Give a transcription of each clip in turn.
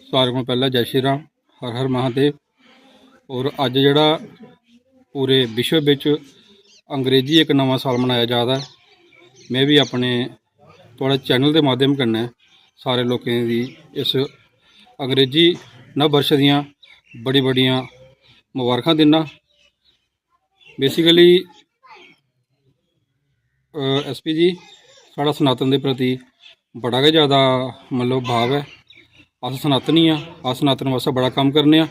सारे को पहला जय श्री राम, हर हर महादेव। और अज जड़ा पूरे विश्व विच अंग्रेजी एक नवा साल मनाया जा रहा है। मैं भी अपने थोड़े चैनल के माध्यम कन्नै सारे लोगों की इस अंग्रेजी नव वर्ष दियाँ बड़ी बड़ियाँ मुबारक दिना। बेसिकली SP जी साड़ा सनातन के प्रति बड़ा ही ज़्यादा मतलब भाव है। अस सनातनी हाँ, अस सनातन वास्ते बड़ा काम करने।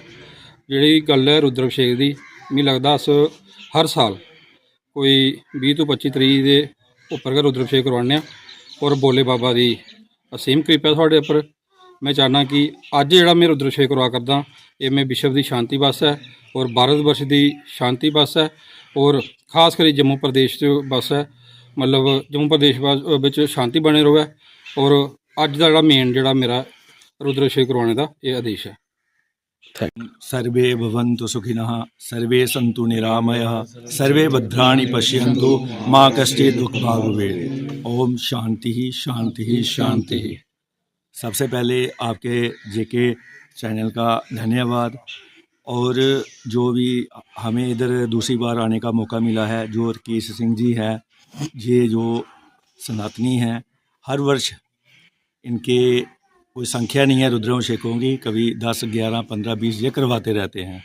जी गल है रुद्राभिषेक की, मैं लगता अस हर साल कोई 20 तो 25 तरीक के उपर गै रुद्राभिषेक करवाने। और बोले बाबा की असीम कृपा थोड़े उपर। मैं चाहना कि अज जो मैं रुद्राभिषेक करवा करदा ये मैं विश्व की शांति वास्ते है और भारत वर्ष की शांति वास्ते है और खास कर जम्मू प्रदेश वास्ते मतलब जम्मू प्रदेश विच शांति बने रहे। और अज का जो मेन जोड़ा मेरा रुद्राभिषेक करवाने का ये आदेश है। सर्वे भवन्तु सुखिनः, सर्वे सन्तु निरामयः, सर्वे भद्राणि पश्यन्तु, माँ कश्चित् दुःखभाग् भवेत्। ओम शांति ही शांति ही शांति ही। सबसे पहले आपके JK चैनल का धन्यवाद। और जो भी हमें इधर दूसरी बार आने का मौका मिला है, जो राकेश सिंह जी है, ये जो सनातनी हैं, हर वर्ष इनके कोई संख्या नहीं है रुद्राभिषेकों की, कभी 10, 11, 15, 20 ये करवाते रहते हैं।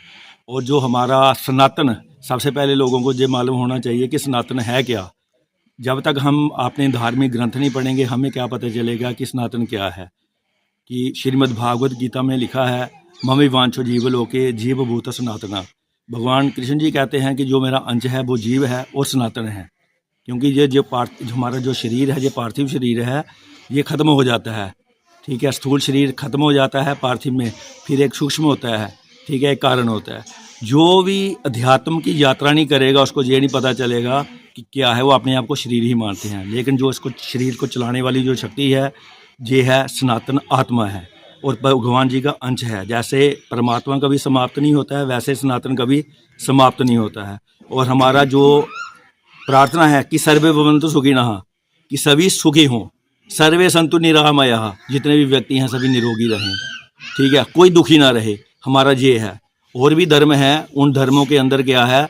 और जो हमारा सनातन, सबसे पहले लोगों को ये मालूम होना चाहिए कि सनातन है क्या। जब तक हम अपने धार्मिक ग्रंथ नहीं पढ़ेंगे हमें क्या पता चलेगा कि सनातन क्या है। कि श्रीमद् भागवत गीता में लिखा है, ममि वांछो जीव लोके जीव भूत सनातना। भगवान कृष्ण जी कहते हैं कि जो मेरा अंश है वो जीव है और सनातन है। क्योंकि ये जो हमारा जो शरीर है, ये पार्थिव शरीर है, ये ख़त्म हो जाता है। ठीक है, स्थूल शरीर खत्म हो जाता है पार्थिव में, फिर एक सूक्ष्म होता है। ठीक है, एक कारण होता है। जो भी अध्यात्म की यात्रा नहीं करेगा उसको ये नहीं पता चलेगा कि क्या है। वो अपने आप को शरीर ही मानते हैं, लेकिन जो इसको शरीर को चलाने वाली जो शक्ति है ये है सनातन आत्मा है और भगवान जी का अंश है। जैसे परमात्मा कभी समाप्त नहीं होता है, वैसे सनातन कभी समाप्त नहीं होता है। और हमारा जो प्रार्थना है कि सर्वे भवन्तु सुखिनः, कि सभी सुखी हों, सर्वे सन्तु निरामयः, जितने भी व्यक्ति हैं सभी निरोगी रहें। ठीक है, कोई दुखी ना रहे, हमारा ये है। और भी धर्म है, उन धर्मों के अंदर क्या है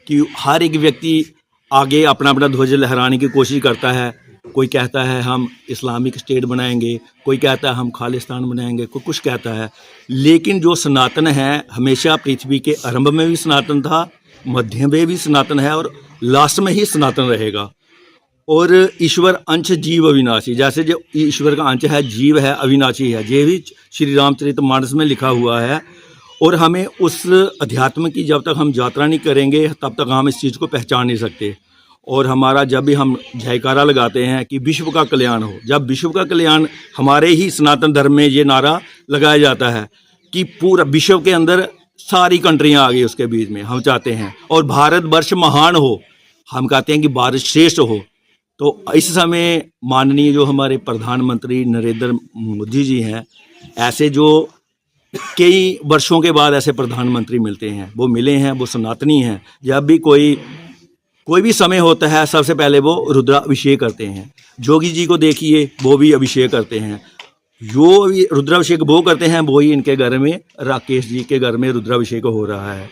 कि हर एक व्यक्ति आगे अपना अपना ध्वज लहराने की कोशिश करता है। कोई कहता है हम इस्लामिक स्टेट बनाएंगे, कोई कहता है हम खालिस्तान बनाएंगे, कोई कुछ कहता है। लेकिन जो सनातन है हमेशा पृथ्वी के आरंभ में भी सनातन था, मध्य में भी सनातन है और लास्ट में ही सनातन रहेगा। और ईश्वर अंश जीव अविनाशी, जैसे जो ईश्वर का अंश है जीव है, अविनाशी है, ये भी श्री रामचरितमानस में लिखा हुआ है। और हमें उस अध्यात्म की जब तक हम यात्रा नहीं करेंगे तब तक हम इस चीज़ को पहचान नहीं सकते। और हमारा जब भी हम जयकारा लगाते हैं कि विश्व का कल्याण हो, जब विश्व का कल्याण हमारे ही सनातन धर्म में ये नारा लगाया जाता है कि पूरा विश्व के अंदर सारी कंट्रियाँ आ गई उसके बीच में, हम चाहते हैं। और भारतवर्ष महान हो, हम कहते हैं कि भारत श्रेष्ठ हो। तो इस समय माननीय जो हमारे प्रधानमंत्री नरेंद्र मोदी जी हैं, ऐसे जो कई वर्षों के बाद ऐसे प्रधानमंत्री मिलते हैं, वो मिले हैं, वो सनातनी हैं। जब भी कोई भी समय होता है सबसे पहले वो रुद्राभिषेक करते हैं। जोगी जी को देखिए, वो भी अभिषेक करते हैं। जो भी रुद्राभिषेक वो करते हैं वो ही इनके घर में, राकेश जी के घर में रुद्राभिषेक हो रहा है।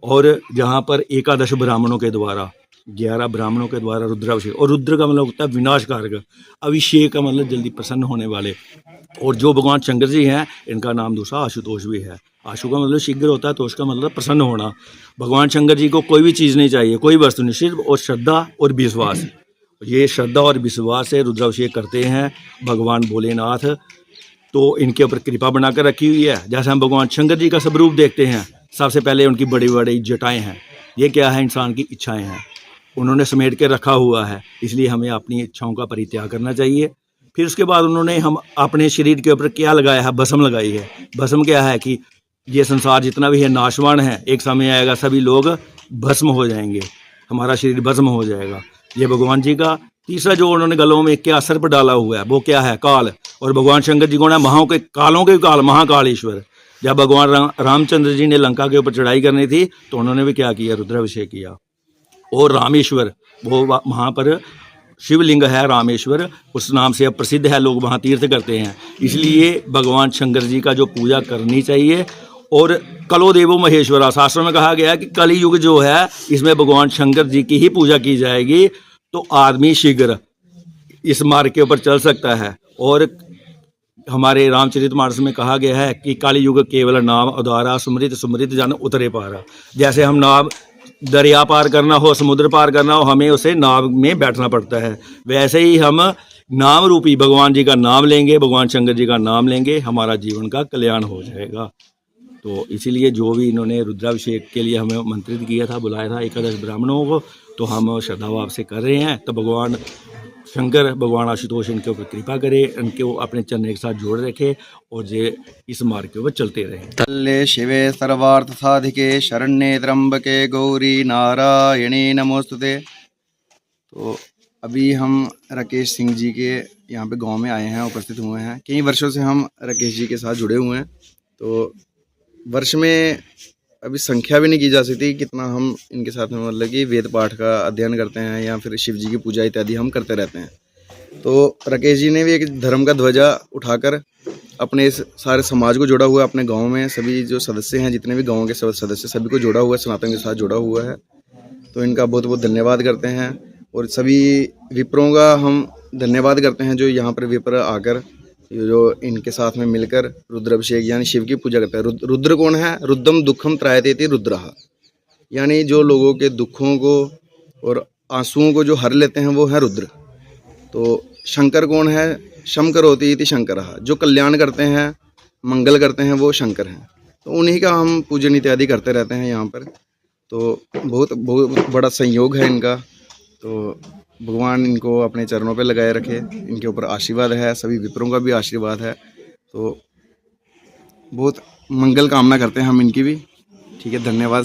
और जहाँ पर 11 ब्राह्मणों के द्वारा, 11 ब्राह्मणों के द्वारा रुद्राभिषेक। और रुद्र का मतलब होता है विनाशकारक, अभिषेक का मतलब जल्दी प्रसन्न होने वाले। और जो भगवान शंकर जी हैं इनका नाम दूसरा आशुतोष भी है। आशु का मतलब शीघ्र होता है, तोष का मतलब प्रसन्न होना। भगवान शंकर जी को कोई भी चीज़ नहीं चाहिए, कोई वस्तु नहीं, सिर्फ और श्रद्धा और विश्वास। ये श्रद्धा और विश्वास से रुद्राभिषेक करते हैं भगवान भोलेनाथ। तो इनके ऊपर कृपा बनाकर रखी हुई है। जैसे हम भगवान शंकर जी का स्वरूप देखते हैं, सबसे पहले उनकी बड़ी बड़ी जटाएँ हैं। ये क्या है? इंसान की इच्छाएँ हैं, उन्होंने समेट के रखा हुआ है। इसलिए हमें अपनी इच्छाओं का परित्याग करना चाहिए। फिर उसके बाद उन्होंने हम अपने शरीर के ऊपर क्या लगाया है? भस्म लगाई है। भस्म क्या है कि ये संसार जितना भी है नाशवान है, एक समय आएगा सभी लोग भस्म हो जाएंगे, हमारा शरीर भस्म हो जाएगा। ये भगवान जी का तीसरा जो उन्होंने गलों में क्या सर पर डाला हुआ है वो क्या है? काल। और भगवान शंकर जी को ना महाओं के कालों के काल, महाकालेश्वर। जब भगवान रामचंद्र जी ने लंका के ऊपर चढ़ाई करनी थी तो उन्होंने भी क्या किया? रुद्राभिषेक किया। और रामेश्वर, वो वहाँ पर शिवलिंग है रामेश्वर, उस नाम से अब प्रसिद्ध है, लोग वहाँ तीर्थ करते हैं। इसलिए भगवान शंकर जी का जो पूजा करनी चाहिए। और कलो देवो महेश्वरा, शास्त्रों में कहा गया है कि कली युग जो है इसमें भगवान शंकर जी की ही पूजा की जाएगी, तो आदमी शीघ्र इस मार्ग के ऊपर चल सकता है। और हमारे रामचरितमानस में कहा गया है कि काली युग केवल नाम उदारा, सुमृत सुमृत जन उतरे पारा। जैसे हम नाव दरिया पार करना हो, समुद्र पार करना हो, हमें उसे नाव में बैठना पड़ता है, वैसे ही हम नाम रूपी भगवान जी का नाम लेंगे, भगवान शंकर जी का नाम लेंगे, हमारा जीवन का कल्याण हो जाएगा। तो इसीलिए जो भी इन्होंने रुद्राभिषेक के लिए हमें आमंत्रित किया था, बुलाया था 11 ब्राह्मणों को, तो हम श्रद्धा भाव से कर रहे हैं। तो भगवान शंकर, भगवान आशुतोष इनके ऊपर कृपा करे, इनको अपने चरण के साथ जोड़ रखे और ये इस मार्ग के ऊपर चलते रहें। तल्ले शिवे सर्वार्थ साधिके शरण्ये त्र्यंबके गौरी नारायणी नमोस्तुते। तो अभी हम राकेश सिंह जी के यहाँ पे गांव में आए हैं, उपस्थित हुए हैं। कई वर्षों से हम राकेश जी के साथ जुड़े हुए हैं। तो वर्ष में अभी संख्या भी नहीं की जा सकती कितना हम इनके साथ में मतलब कि वेद पाठ का अध्ययन करते हैं या फिर शिव जी की पूजा इत्यादि हम करते रहते हैं। तो राकेश जी ने भी एक धर्म का ध्वजा उठाकर अपने इस सारे समाज को जोड़ा हुआ है, अपने गांव में सभी जो सदस्य हैं, जितने भी गांव के सदस्य, सभी को जोड़ा हुआ है, सनातन के साथ जोड़ा हुआ है। तो इनका बहुत बहुत धन्यवाद करते हैं। और सभी विप्रों का हम धन्यवाद करते हैं जो यहाँ पर विप्र आकर जो इनके साथ में मिलकर रुद्राभिषेक यानी शिव की पूजा करते हैं। रुद्र कौन है? रुद्रम दुखम त्रायतेति रुद्रः, यानी जो लोगों के दुखों को और आंसुओं को जो हर लेते हैं वो है रुद्र। तो शंकर कौन है? शम करोति इति शंकरः, जो कल्याण करते हैं, मंगल करते हैं, वो शंकर हैं। तो उन्हीं का हम पूजन इत्यादि करते रहते हैं यहाँ पर। तो बहुत बहुत बड़ा संयोग है इनका। तो भगवान इनको अपने चरणों पे लगाए रखे, इनके ऊपर आशीर्वाद है, सभी विप्रों का भी आशीर्वाद है। तो बहुत मंगल कामना करते हैं हम इनकी भी। ठीक है, धन्यवाद।